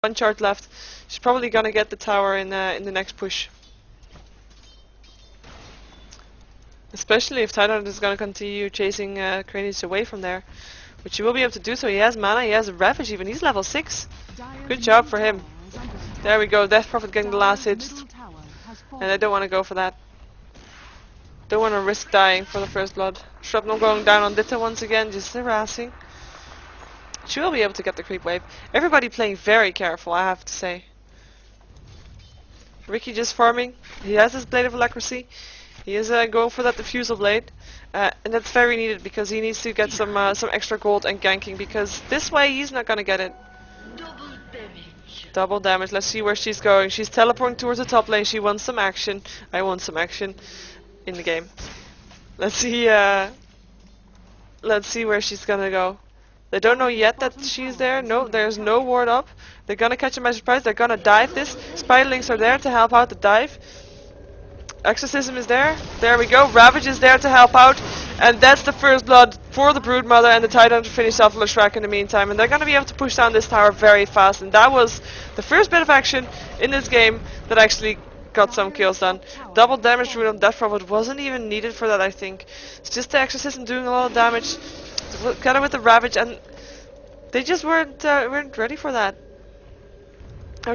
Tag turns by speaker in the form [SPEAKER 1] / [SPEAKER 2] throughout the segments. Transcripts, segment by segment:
[SPEAKER 1] one charge left. She's probably gonna get the tower in the next push. Especially if Tidehunter is gonna continue chasing Kranich away from there. Which he will be able to do so. He has mana, he has a Ravage even. He's level 6. Good job for him. There we go, Death Prophet getting the last hit. And I don't want to go for that. Don't want to risk dying for the first blood. Shrapnel going down on Ditta once again, just harassing. She will be able to get the creep wave. Everybody playing very careful, I have to say. Ricky just farming. He has his Blade of Alacrity. He is going for that Diffusal Blade. And that's very needed because he needs to get some extra gold and ganking, because this way he's not gonna get it. Double damage. Let's see where she's going. She's teleporting towards the top lane. She wants some action. I want some action in the game. Let's see where she's gonna go. They don't know yet that she's there. No, there's no ward up. They're gonna catch a magic prize. They're gonna dive this. Spiderlings are there to help out the dive. Exorcism is there. There we go. Ravage is there to help out. And that's the first blood for the Broodmother, and the Tidehunter finish off Leshrac in the meantime. And they're going to be able to push down this tower very fast. And that was the first bit of action in this game that actually got some kills done. Double damage rune on Death Prophet wasn't even needed for that, I think. It's just the Exorcism doing a lot of damage. Kind of with the Ravage, and they just weren't ready for that.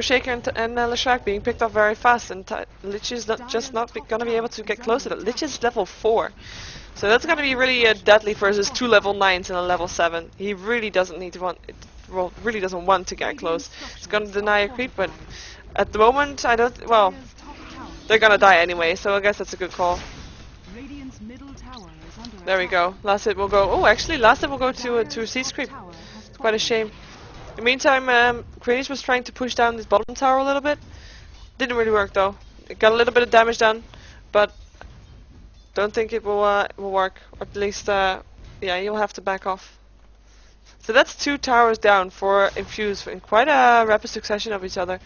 [SPEAKER 1] Shaker and Leshrac being picked up very fast, and Lich is not gonna be able to get close to it. Lich is level 4, so that's gonna be really deadly versus 2 level 9s and a level 7. He really doesn't really doesn't want to get close. He's gonna deny a creep, but at the moment I don't. Well, they're gonna die anyway, so I guess that's a good call. There we go. Last hit will go. Oh, actually, last hit will go to a Siege creep. Quite a shame. In the meantime, Kranich was trying to push down this bottom tower a little bit. Didn't really work though. It got a little bit of damage done, but don't think it will work. Or at least, yeah, you'll have to back off. So that's 2 towers down for Infused in quite a rapid succession of each other.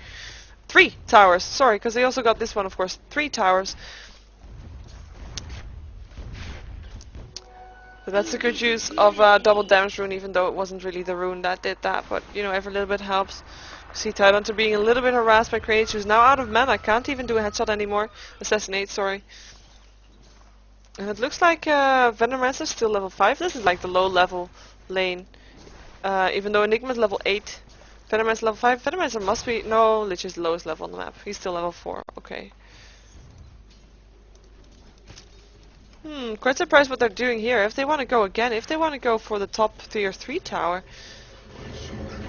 [SPEAKER 1] 3 towers, sorry, because they also got this one, of course. 3 towers. So that's a good use of double damage rune, even though it wasn't really the rune that did that. But, you know, every little bit helps. See Tidehunter being a little bit harassed by Kranich, who's now out of mana. Can't even do a headshot anymore. Assassinate, sorry. And it looks like Venomancer's still level 5. This is like the low level lane. Even though Enigma's level 8. Venomancer level 5. Venomancer must be... No, Lich is the lowest level on the map. He's still level 4. Okay. Quite surprised what they're doing here. If they want to go again, if they want to go for the top tier 3 tower.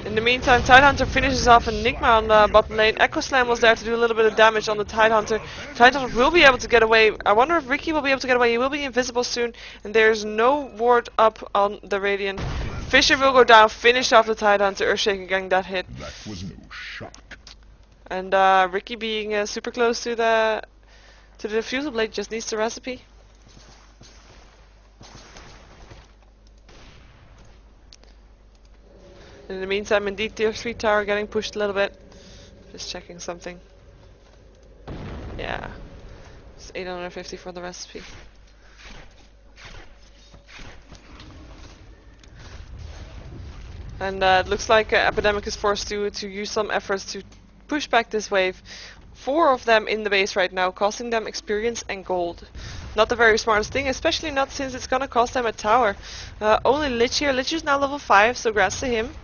[SPEAKER 1] In the meantime, Tidehunter finishes off Enigma on the bottom lane. Echo Slam was there to do a little bit of damage on the Tidehunter. Tidehunter will be able to get away. I wonder if Ricky will be able to get away. He will be invisible soon, and there's no ward up on the Radiant. Fisher will go down, finish off the Tidehunter. Earthshaker getting that hit.
[SPEAKER 2] That was no shock.
[SPEAKER 1] And Ricky being super close to the Diffusal Blade just needs the recipe. In the meantime, indeed, tier 3 tower getting pushed a little bit. Just checking something. Yeah. It's 850 for the recipe. And it looks like Epidemic is forced to use some efforts to push back this wave. 4 of them in the base right now, costing them experience and gold. Not the very smartest thing, especially not since it's gonna cost them a tower. Only Lich here. Lich is now level 5, so congrats to him.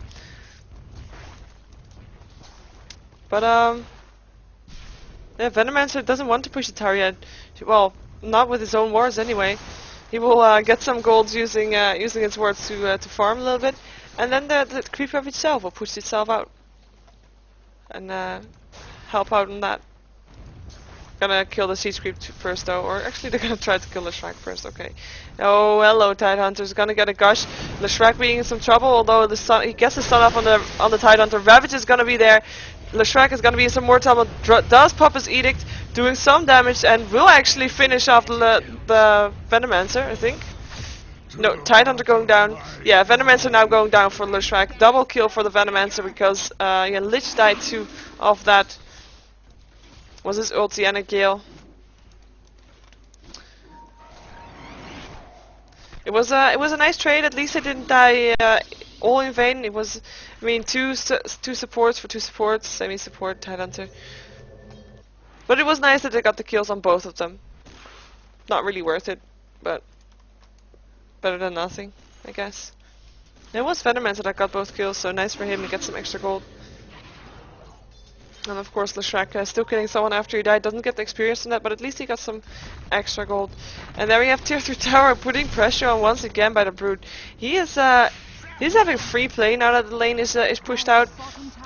[SPEAKER 1] But yeah, Venomancer doesn't want to push the tower yet. Well, not with his own wards anyway. He will get some golds using his wards to farm a little bit, and then the creep of itself will push itself out and help out on that. Gonna kill the siege creep first though, or actually they're gonna try to kill Leshrac first. Okay. Oh, hello, Tidehunter's gonna get a gush. Leshrac being in some trouble, although the sun, he gets the stun off on the Tidehunter. Ravage is gonna be there. Leshrac is gonna be in some more trouble. Does pop his edict, doing some damage, and will actually finish off the Venomancer, I think. No, Tidehunter going down. Yeah, Venomancer now going down for Leshrac. Double kill for the Venomancer because yeah, Lich died too of that. Was his ulti and a Gale. It was a nice trade. At least I didn't die all in vain. It was, I mean, two supports for two supports, semi-support, Tidehunter. But it was nice that they got the kills on both of them. Not really worth it, but better than nothing, I guess. It was Venomance that got both kills, so nice for him to get some extra gold. And of course, Leshrac still killing someone after he died. Doesn't get the experience in that, but at least he got some extra gold. And there we have Tier 3 Tower putting pressure on once again by the Brood. He's having free play now that the lane is pushed out.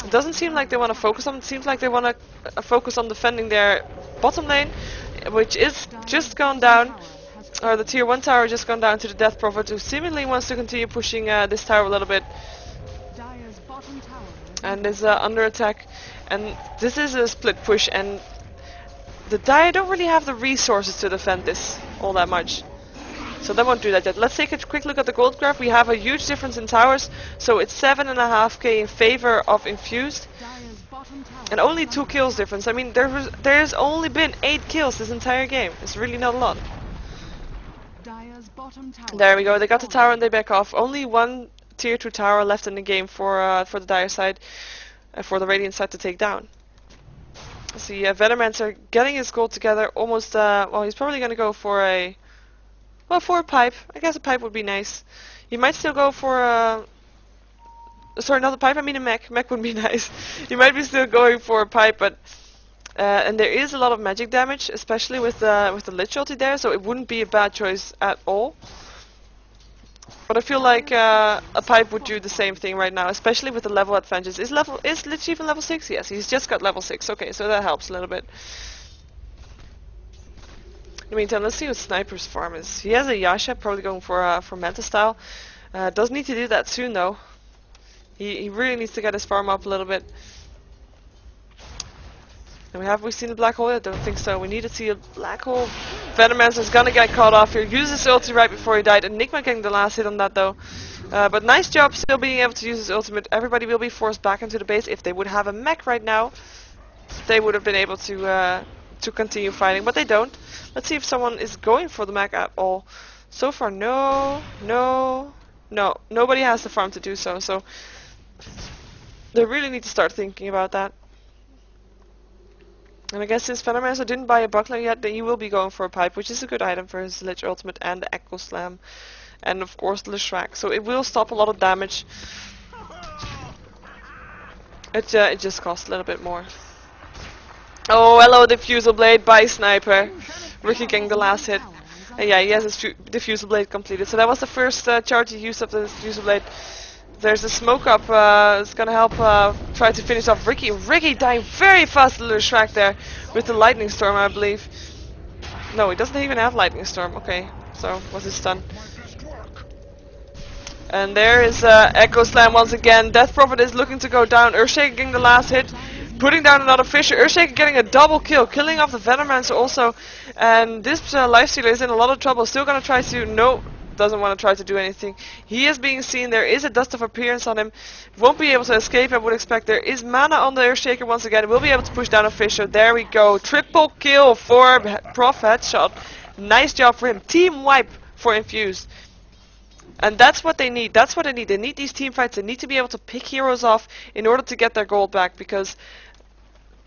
[SPEAKER 1] It doesn't seem like they want to focus on it. It seems like they want to focus on defending their bottom lane, which is just gone down. Or the Tier 1 tower just gone down to the Death Prophet, who seemingly wants to continue pushing this tower a little bit. And is under attack. And this is a split push, and the Dire don't really have the resources to defend this all that much. So they won't do that yet. Let's take a quick look at the gold graph. We have a huge difference in towers, so it's 7.5k in favor of Infused. And only 2 kills difference. I mean, there's only been 8 kills this entire game. It's really not a lot. There we go, they got the tower and they back off. Only one Tier 2 tower left in the game for the Dire side. For the Radiant side to take down. See, Venomancer getting his gold together, almost, well, he's probably going to go for a pipe. I guess a pipe would be nice. He might still go for sorry, not a pipe, I mean a mech. Mech would be nice. He might be still going for a pipe, but, and there is a lot of magic damage, especially with the Lich ulti there, so it wouldn't be a bad choice at all. But I feel like a pipe would do the same thing right now, especially with the level advantages. Is Lich even level 6? Yes, he's just got level 6. Okay, so that helps a little bit. In the meantime, let's see what Sniper's farm is. He has a Yasha, probably going for Manta style. Does need to do that soon though. He really needs to get his farm up a little bit. And have we seen the black hole? I don't think so. We need to see a black hole. Venomancer's gonna get caught off here. Uses his ulti right before he died. Enigma getting the last hit on that though. But nice job still being able to use his ultimate. Everybody will be forced back into the base. If they would have a mech right now, they would have been able to continue fighting. But they don't. Let's see if someone is going for the mech at all. So far, no. Nobody has the farm to do so. So they really need to start thinking about that. And I guess since Venomancer didn't buy a buckler yet, then he will be going for a pipe, which is a good item for his Lich ultimate and the Echo Slam. And of course the Leshrac. So it will stop a lot of damage. It just costs a little bit more. Oh, hello, Diffusal Blade by Sniper. Ricky getting the last hit. And yeah, he has his Diffusal Blade completed. So that was the first charge he used of the Diffusal Blade. There's a smoke up, it's gonna help try to finish off Ricky. Ricky dying very fast to the Leshrac there with the Lightning Storm, I believe. No, he doesn't even have Lightning Storm. Okay, so was his stun. And there is Echo Slam once again. Death Prophet is looking to go down. Earthshaker getting the last hit, putting down another Fisher. Earthshaker getting a double kill, killing off the Venomancer also. And this Lifestealer is in a lot of trouble. Still gonna try to doesn't want to try to do anything. He is being seen. There is a Dust of Appearance on him. Won't be able to escape, I would expect. There is mana on the Earthshaker once again. Will be able to push down a Fisher. There we go. Triple kill for Prof Headshot. Nice job for him. Team wipe for Infused. And that's what they need. That's what they need. They need these team fights. They need to be able to pick heroes off in order to get their gold back, because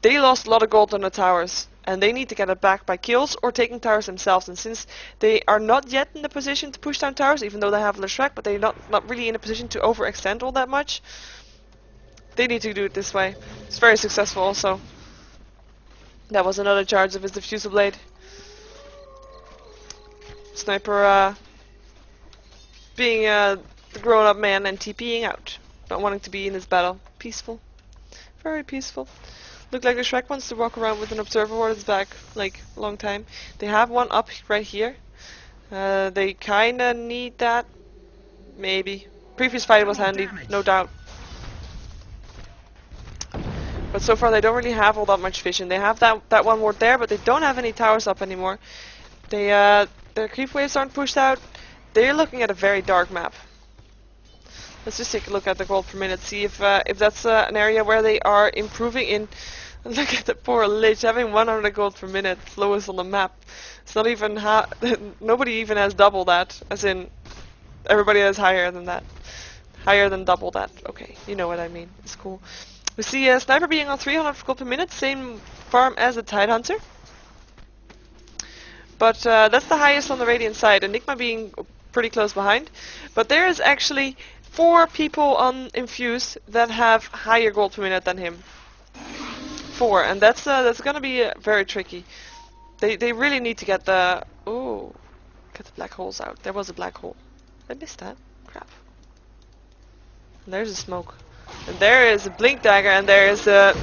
[SPEAKER 1] they lost a lot of gold on the towers. And they need to get it back by kills or taking towers themselves. And since they are not yet in the position to push down towers, even though they have Leshrac, but they're not really in a position to overextend all that much, they need to do it this way. It's very successful also. That was another charge of his Diffusal Blade. Sniper being the grown-up man and TPing out. Not wanting to be in this battle. Peaceful. Very peaceful. Look like the Shrek wants to walk around with an observer ward at his back, like, a long time. They have one up right here. They kinda need that. Maybe. Previous fight was handy, no doubt. But so far they don't really have all that much vision. They have that one ward there, but they don't have any towers up anymore. Their creep waves aren't pushed out. They're looking at a very dark map. Let's just take a look at the gold per minute, see if that's an area where they are improving in. Look at the poor Lich having 100 gold per minute, lowest on the map. It's not even nobody even has double that, as in everybody has higher than that. Higher than double that. Okay, you know what I mean. It's cool. We see a Sniper being on 300 gold per minute, same farm as the Tidehunter. But that's the highest on the Radiant side. Enigma being pretty close behind. But there is actually 4 people on Infused that have higher gold per minute than him. 4, and that's gonna be very tricky. They really need to get the get the black holes out. There was a black hole. I missed that. Crap. And there's a smoke. And there is a blink dagger, and there is a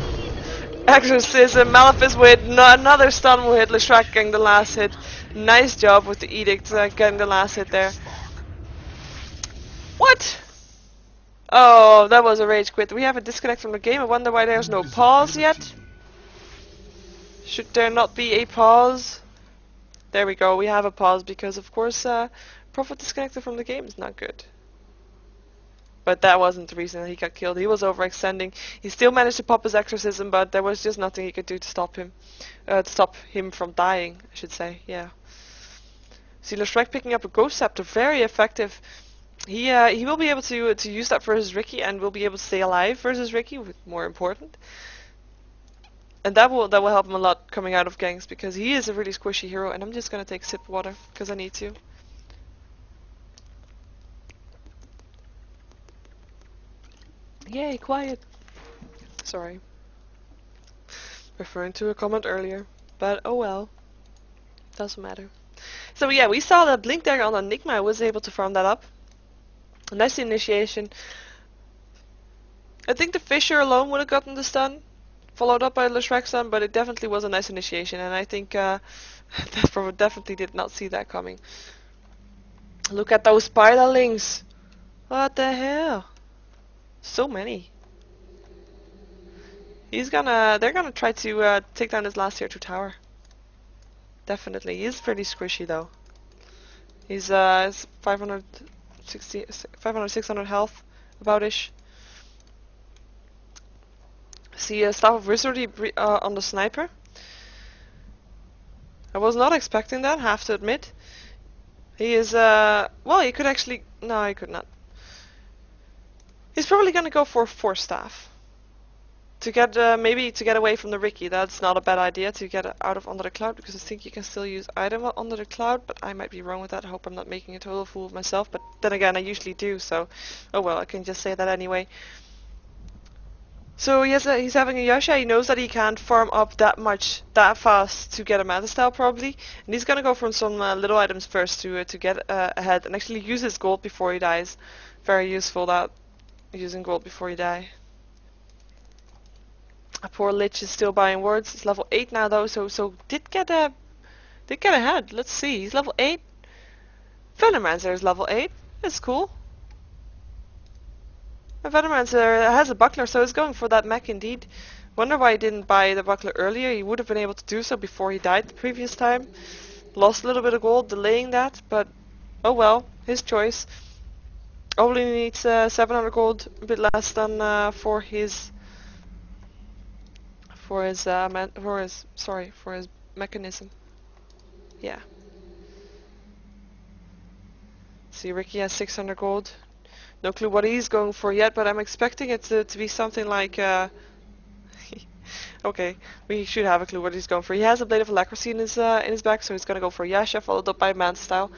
[SPEAKER 1] exorcism. Malefice with another stun will hit Leshrac getting the last hit. Nice job with the edict getting the last hit there. What? Oh, that was a rage quit. We have a disconnect from the game. I wonder why there's no pause yet. Should there not be a pause? There we go. We have a pause because, of course, Prophet disconnected from the game is not good. But that wasn't the reason that he got killed. He was overextending. He still managed to pop his exorcism, but there was just nothing he could do to stop him from dying, I should say. Yeah. See, Leshrac picking up a Ghost Scepter, very effective. He will be able to use that versus Ricky, and will be able to stay alive versus Ricky, more important. And that will help him a lot coming out of ganks, because he is a really squishy hero. And I'm just gonna take a sip of water because I need to. Yay, quiet. Sorry. Referring to a comment earlier, but oh well. Doesn't matter. So yeah, we saw the blink dagger on Enigma. I was able to farm that up. A nice initiation. I think the Fisher alone would have gotten the stun, followed up by Leshrac's stun, but it definitely was a nice initiation, and I think that Prophet definitely did not see that coming. Look at those spiderlings! What the hell? So many. They're gonna try to take down his last tier 2 tower. Definitely. He's pretty squishy though. He's 500, 600 health, about-ish. See a Staff of Wizardry on the Sniper. I was not expecting that, have to admit. He is, well, he could actually, no, he could not. He's probably gonna go for 4 staff. To get, maybe to get away from the Ricky. That's not a bad idea, to get out of Under the Cloud, because I think you can still use item Under the Cloud, but I might be wrong with that. I hope I'm not making a total fool of myself, but then again, I usually do, so, oh well, I can just say that anyway. So yes, he's having a Yasha. He knows that he can't farm up that fast to get a Manta Style probably, and he's gonna go for some little items first to get ahead and actually use his gold before he dies. Very useful, that using gold before you die. A poor Lich is still buying wards. He's level 8 now though, so did get ahead. Let's see, he's level 8. Venomancer is level 8. That's cool. Venomancer has a buckler, so he's going for that mech indeed. Wonder why he didn't buy the buckler earlier. He would have been able to do so before he died the previous time. Lost a little bit of gold delaying that, but oh well, his choice. Only needs 700 gold, a bit less than for his mechanism. Yeah. See, Ricky has 600 gold. No clue what he's going for yet, but I'm expecting it to be something like, okay, we should have a clue what he's going for. He has a Blade of Alacrity in his back, so he's gonna go for Yasha, followed up by Manta Style.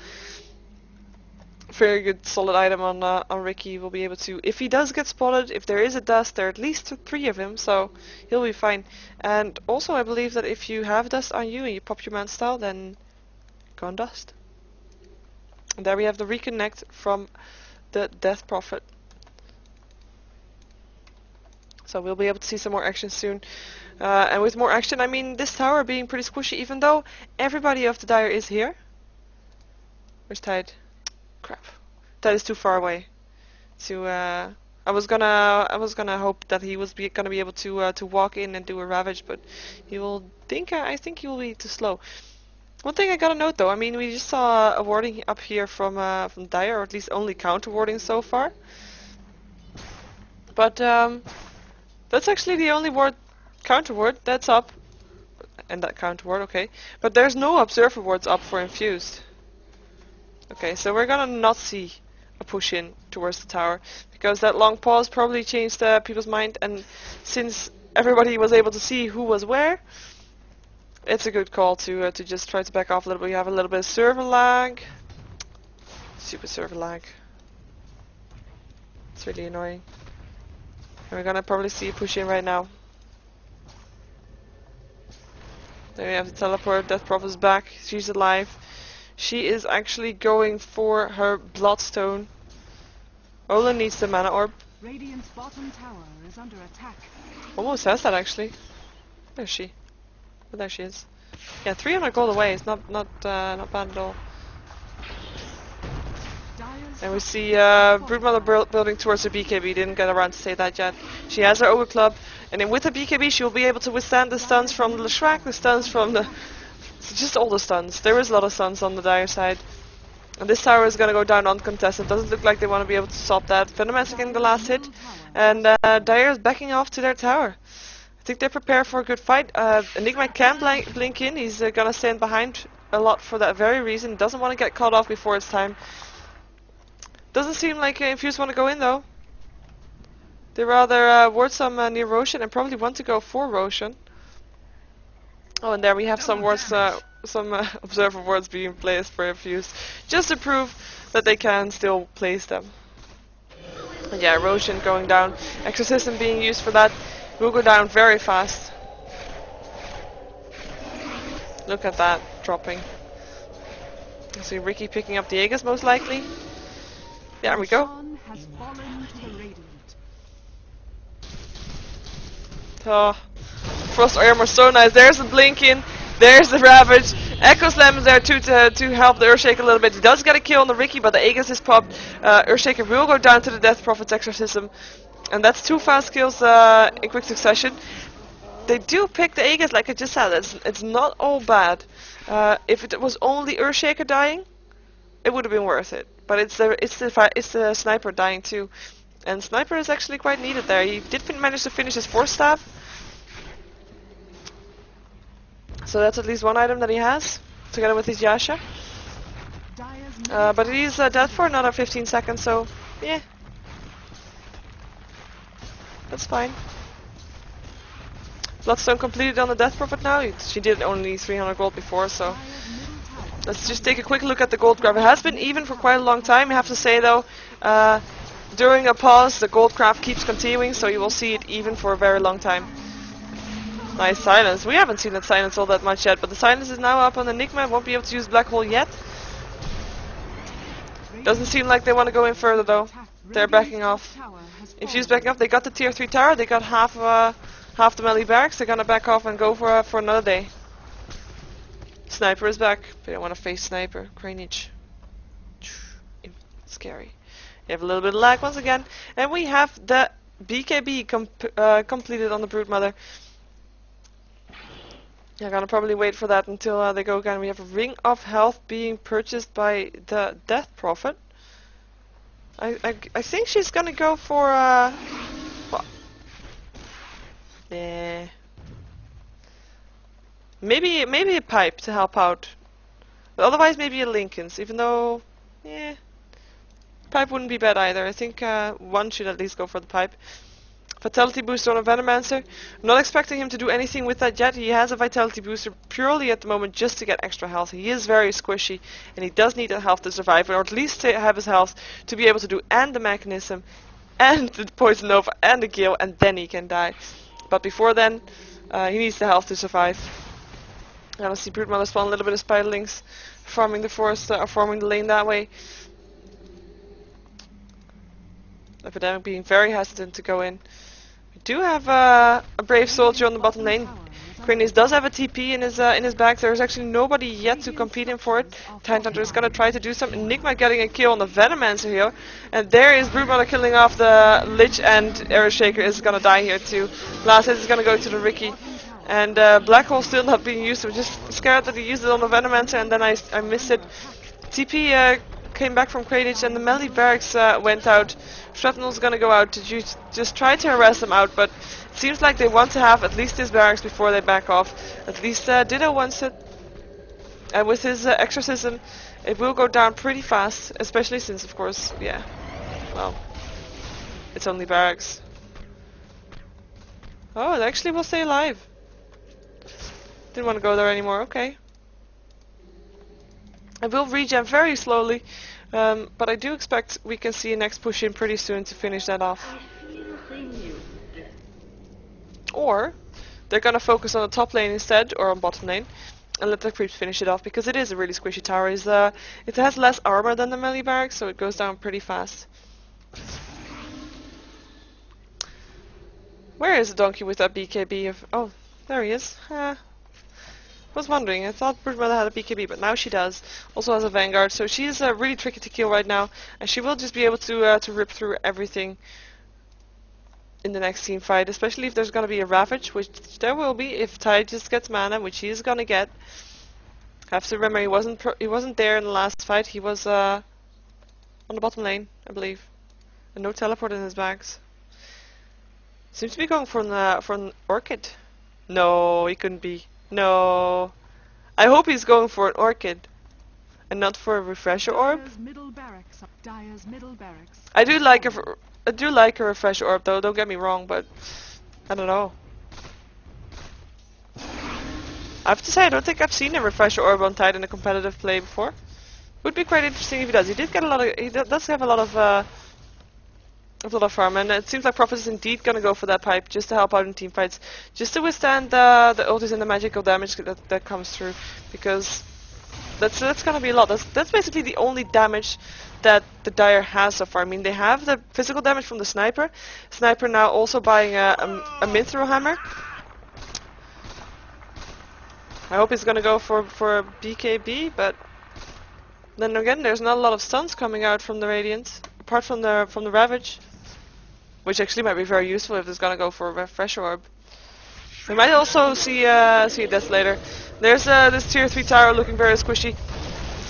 [SPEAKER 1] Very good, solid item on Ricky. Will be able to, if he does get spotted, if there is a dust, there are at least 3 of him, so he'll be fine. And also, I believe that if you have dust on you and you pop your Manta Style, then go on dust. And there we have the reconnect from the Death Prophet. So we'll be able to see some more action soon. And with more action, I mean this tower being pretty squishy, even though everybody of the Dire is here. Where's Tide? Crap. Tide is too far away. To I was gonna hope that he was gonna be able to walk in and do a ravage, but he will I think he will be too slow. One thing I gotta note though, I mean we just saw a warding up here from Dire, or at least only counter warding so far. But that's actually the only counter ward that's up, and that counter ward, okay. But there's no observer wards up for Infused. Okay, so we're gonna not see a push in towards the tower, because that long pause probably changed people's mind, and since everybody was able to see who was where, it's a good call to just try to back off a little bit. We have a little bit of server lag. Super server lag. It's really annoying. And we're gonna probably see a push in right now. There we have the teleport. Death Prophet's back. She's alive. She is actually going for her Bloodstone. Ola needs the mana orb.
[SPEAKER 3] Radiant's bottom tower is under attack.
[SPEAKER 1] Almost has that actually. There's she. Oh, there she is. Yeah, 300 gold away. It's not bad at all. And we see Broodmother building towards her BKB. Didn't get around to say that yet. She has her Ogre Club, and then with the BKB she will be able to withstand the stuns from the Leshrac, the stuns from the... just all the stuns. There is a lot of stuns on the Dire side. And this tower is going to go down uncontested. Doesn't look like they want to be able to stop that. Venomancer getting the last hit, and Dire is backing off to their tower. I think they're prepared for a good fight. Enigma can blink in. He's going to stand behind a lot for that very reason. Doesn't want to get caught off before it's time. Doesn't seem like Infused want to go in though. They rather ward some near Roshan and probably want to go for Roshan. Oh, and there we have some words, some observer words being placed for Infused, just to prove that they can still place them. And yeah, Roshan going down. Exorcism being used for that will go down very fast. Look at that dropping. I see Ricky picking up the Aegis most likely. There we go. Oh, Frost Armor, so nice. There's the Blinking, there's the Ravage. Echo Slam is there too to help the Earthshaker a little bit. He does get a kill on the Ricky, but the Aegis is popped. Earthshaker will go down to the Death Prophet's Exorcism. And that's 2 fast kills in quick succession. They do pick the Aegis, like I just said. It's not all bad. If it was only Earthshaker dying, it would have been worth it. But it's the Sniper dying too. And Sniper is actually quite needed there. He did manage to finish his Force Staff. So that's at least one item that he has, together with his Yasha. But he's dead for another 15 seconds, so yeah. That's fine. Bloodstone completed on the Death Prophet now. She did only 300 gold before, so... Let's just take a quick look at the gold graph. It has been even for quite a long time, I have to say though. During a pause, the gold graph keeps continuing, so you will see it even for a very long time. Nice silence. We haven't seen that silence all that much yet, but the silence is now up on Enigma. Won't be able to use Black Hole yet. Doesn't seem like they want to go in further though. They're backing off. Infused backing off. They got the tier 3 tower. They got half the melee barracks. They're gonna back off and go for another day. Sniper is back. They don't want to face Sniper. Cranage. Scary. We have a little bit of lag once again. And we have the BKB completed on the Broodmother. I'm gonna probably wait for that until they go again. We have a Ring of Health being purchased by the Death Prophet. I think she's gonna go for well, yeah. Maybe a pipe to help out. But otherwise maybe a Lincoln's, even though yeah. Pipe wouldn't be bad either. I think one should at least go for the pipe. Vitality booster on a Venomancer. Not expecting him to do anything with that yet. He has a vitality booster purely at the moment just to get extra health. He is very squishy and he does need the health to survive, or at least to have his health to be able to do and the mechanism and the poison nova and the gale, and then he can die. But before then, he needs the health to survive. And I see Broodmother spawn a little bit of Spiderlings farming the forest, or farming the lane that way. Epidemic being very hesitant to go in. We do have a brave soldier on the bottom lane. Quinius does have a TP in his bag. There's actually nobody yet to compete him for it. Tidehunter is gonna try to do some. Enigma getting a kill on the Venomancer here, and there is Broodmother killing off the Lich, and Earthshaker is gonna die here too. Last hit is gonna go to the Ricky, and Black Hole still not being used. I'm just scared that he used it on the Venomancer and then I missed it. TP came back from Cradage and the melee barracks went out. Shrapnel's gonna go out to just try to harass them out, but it seems like they want to have at least his barracks before they back off. At least Ditto wants it. And with his exorcism, it will go down pretty fast, especially since, of course, yeah, Well, it's only barracks. Oh, it actually will stay alive. Didn't want to go there anymore, okay. I will regen very slowly, but I do expect we can see a next push in pretty soon to finish that off. Or they're gonna focus on the top lane instead, or on bottom lane, and let the creeps finish it off, because it is a really squishy tower. It has less armor than the melee barracks, so it goes down pretty fast. Where is the donkey with that BKB of... Oh, there he is. Was wondering, I thought Broodmother had a BKB, but now she does. Also has a Vanguard, so she's really tricky to kill right now, and she will just be able to rip through everything in the next team fight, especially if there's gonna be a Ravage, which there will be if Tide just gets mana, which he is gonna get. Have to remember, he wasn't there in the last fight. He was on the bottom lane, I believe, and no teleport in his bags. Seems to be going for an Orchid. No, he couldn't be. No. I hope he's going for an Orchid and not for a Refresher Orb.
[SPEAKER 3] Dire's middle barracks.
[SPEAKER 1] I do like a Refresher Orb though, don't get me wrong, but I don't know. I have to say, I don't think I've seen a Refresher Orb on Tide in a competitive play before. Would be quite interesting if he does. He did get a lot of. He does have a lot of farm, and it seems like Prophet is indeed gonna go for that pipe just to help out in team fights, just to withstand the ultis and the magical damage that comes through, because that's gonna be a lot. That's basically the only damage that the Dire has so far. I mean, they have the physical damage from the sniper. Sniper now also buying a Minthrow hammer. I hope he's gonna go for a BKB, but then again, there's not a lot of stuns coming out from the Radiant, apart from the Ravage, which actually might be very useful if it's gonna go for a Refresher Orb. We might also see this later. There's this tier 3 tower looking very squishy.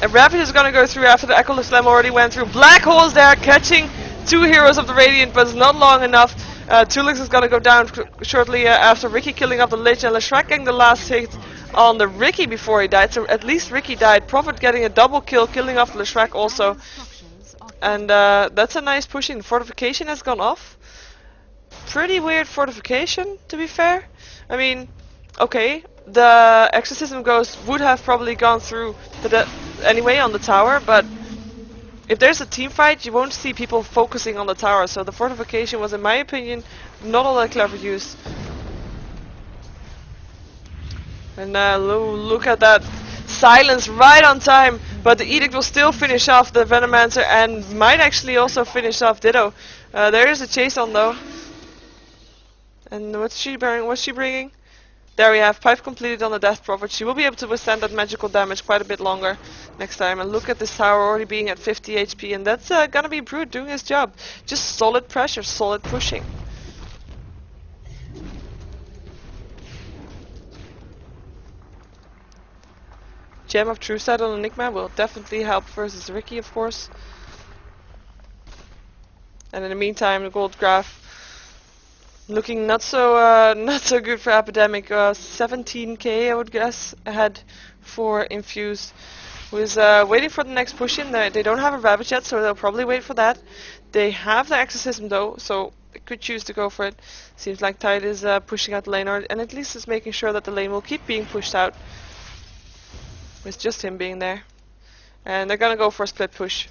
[SPEAKER 1] A Ravage is gonna go through after the Echo Slam already went through. Black Hole's there, catching 2 heroes of the Radiant, but it's not long enough. Tulix is gonna go down shortly after Ricky killing off the Lich, and Leshrac getting the last hit on the Ricky before he died. So at least Ricky died. Prophet getting a double kill, killing off Leshrac also. And that's a nice pushing. Fortification has gone off. Pretty weird fortification, to be fair. I mean, okay, the Exorcism Ghost would have probably gone through anyway on the tower, but if there's a team fight, you won't see people focusing on the tower, so the fortification was, in my opinion, not all that clever use. And look at that silence right on time, but the Edict will still finish off the Venomancer and might actually also finish off Ditto. There is a chase on though. And what's she bringing? There we have pipe completed on the Death Prophet. She will be able to withstand that magical damage quite a bit longer next time. And look at this tower already being at 50 HP, and that's gonna be Brood doing his job. Just solid pressure, solid pushing. Gem of True Sight on Enigma will definitely help versus Ricky, of course. And in the meantime, the gold graph looking not so good for Epidemic. 17k, I would guess, ahead for Infused, who is waiting for the next push in. They don't have a Ravage yet, so they'll probably wait for that. They have the Exorcism though, so they could choose to go for it. Seems like Tide is pushing out the lane, and at least is making sure that the lane will keep being pushed out. With just him being there. And they're gonna go for a split push.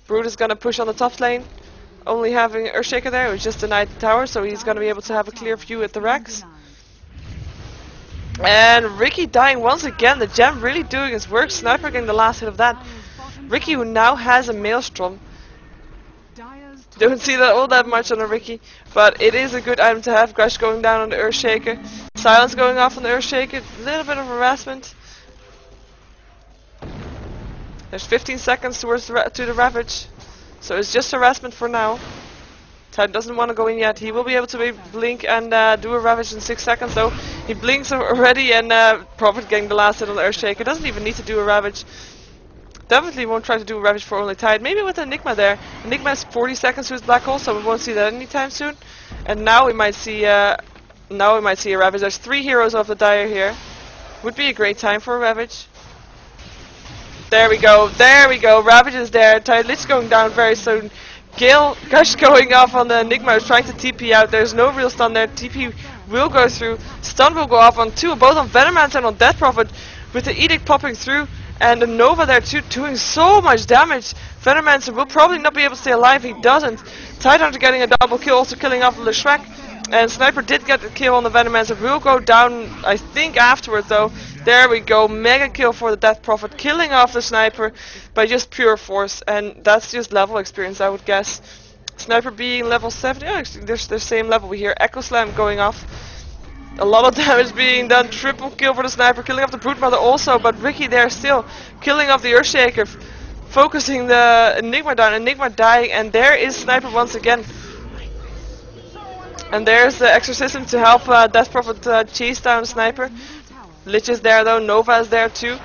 [SPEAKER 1] Brood is gonna push on the top lane, only having Earthshaker there, who's just denied the tower, so he's gonna be able to have a clear view at the racks. And Ricky dying once again, the gem really doing his work, Sniper getting the last hit of that. Ricky, who now has a Maelstrom. Don't see that all that much on a Ricky, but it is a good item to have. Grush going down on the Earthshaker. Silence going off on the Earthshaker, a little bit of harassment. There's 15 seconds towards to the Ravage, so it's just harassment for now. Tide doesn't want to go in yet. He will be able to blink and do a Ravage in 6 seconds though. He blinks already, and Prophet getting the last hit on the Earthshaker. Doesn't even need to do a Ravage. Definitely won't try to do a Ravage for only Tide. Maybe with Enigma there. Enigma has 40 seconds to his Black Hole, so we won't see that anytime soon. And now we might see a Ravage. There's 3 heroes of the Dire here. Would be a great time for a Ravage. There we go, Ravage is there. Tide Lich going down very soon. Gale, Gush going off on the Enigma is trying to TP out. There's no real stun there. TP will go through. Stun will go off on two, both on Venomance and on Death Prophet, with the Edict popping through. And the Nova there too, doing so much damage. Venomancer will probably not be able to stay alive. He doesn't. Tidehunter getting a double kill, also killing off the Shrek. And Sniper did get the kill on the Venomancer. Will go down, I think, afterwards though. There we go. Mega kill for the Death Prophet, killing off the Sniper by just pure force. And that's just level experience, I would guess. Sniper being level 70. Oh, actually, they're the same level. We hear Echo Slam going off. A lot of damage being done. Triple kill for the Sniper, killing off the Broodmother also. But Ricky there still killing off the Earthshaker, focusing the Enigma down. Enigma dying, and there is Sniper once again. And there's the Exorcism to help Death Prophet chase down Sniper. Lich is there though, Nova is there too.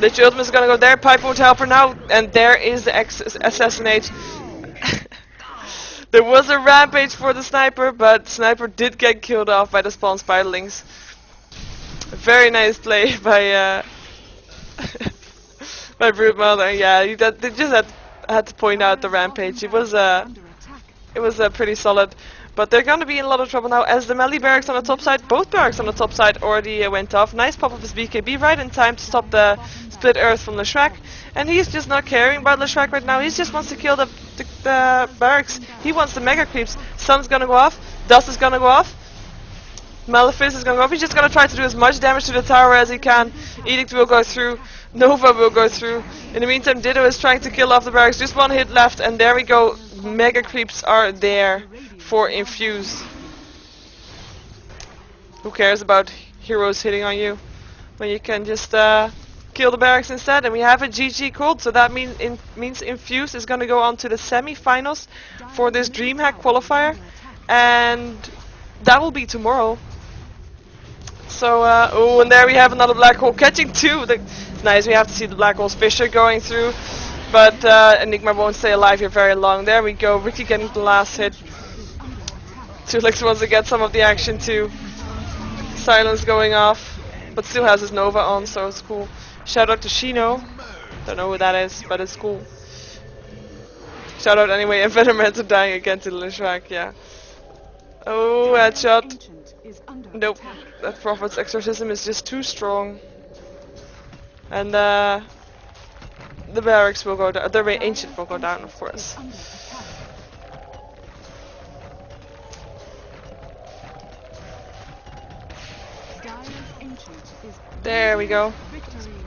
[SPEAKER 1] Lich Ultimate is gonna go there, Pipe won't help her now. And there is the Assassinate. There was a rampage for the Sniper, but Sniper did get killed off by the spawn Spiderlings. Very nice play by by Broodmother. Yeah, they just had to point out the rampage. It was pretty solid. But they're gonna be in a lot of trouble now as the melee barracks on the top side, both barracks on the top side already went off. Nice pop of his BKB right in time to stop the split earth from Leshrac. And he's just not caring about Leshrac right now. He just wants to kill the barracks. He wants the mega creeps. Sun's gonna go off. Dust is gonna go off. Malefice is gonna go off. He's just gonna try to do as much damage to the tower as he can. Edict will go through. Nova will go through. In the meantime, Ditto is trying to kill off the barracks. Just one hit left, and there we go. Mega creeps are there for Infused. Who cares about heroes hitting on you when you can just kill the barracks instead? And we have a GG called, so that means Infused is going to go on to the semi-finals for this DreamHack qualifier, and that will be tomorrow. So, oh, and there we have another black hole catching two. It's nice, we have to see the black holes Fisher going through, but Enigma won't stay alive here very long. There we go, Ricky getting the last hit. Tulix wants to get some of the action too. Silence going off, but still has his Nova on, so it's cool. Shout out to Shino. Don't know who that is, but it's cool. Shout out anyway, and Venomancer dying again to Leshrac, yeah. Oh, headshot. Nope, that Prophet's Exorcism is just too strong. And the barracks will go down, the Ancient will go down, of course. There we go.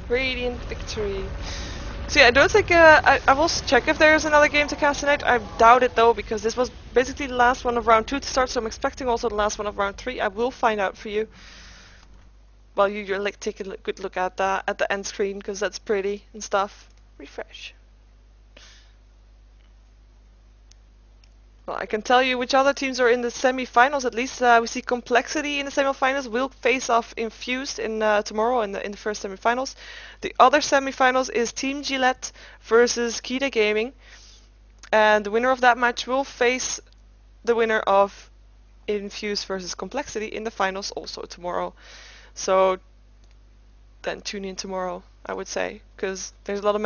[SPEAKER 1] Radiant victory. So yeah, I don't think I will check if there's another game to cast tonight. I doubt it though, because this was basically the last one of round 2 to start, so I'm expecting also the last one of round 3. I will find out for you. While you're like take a good look at the end screen, because that's pretty and stuff. Refresh. Well, I can tell you which other teams are in the semi-finals. At least we see Complexity in the semi-finals. We'll face off Infused in tomorrow in the first semi-finals. The other semi-finals is Team Gillette versus Kita Gaming, and the winner of that match will face the winner of Infused versus Complexity in the finals also tomorrow. So then tune in tomorrow, I would say, because there's a lot of matches.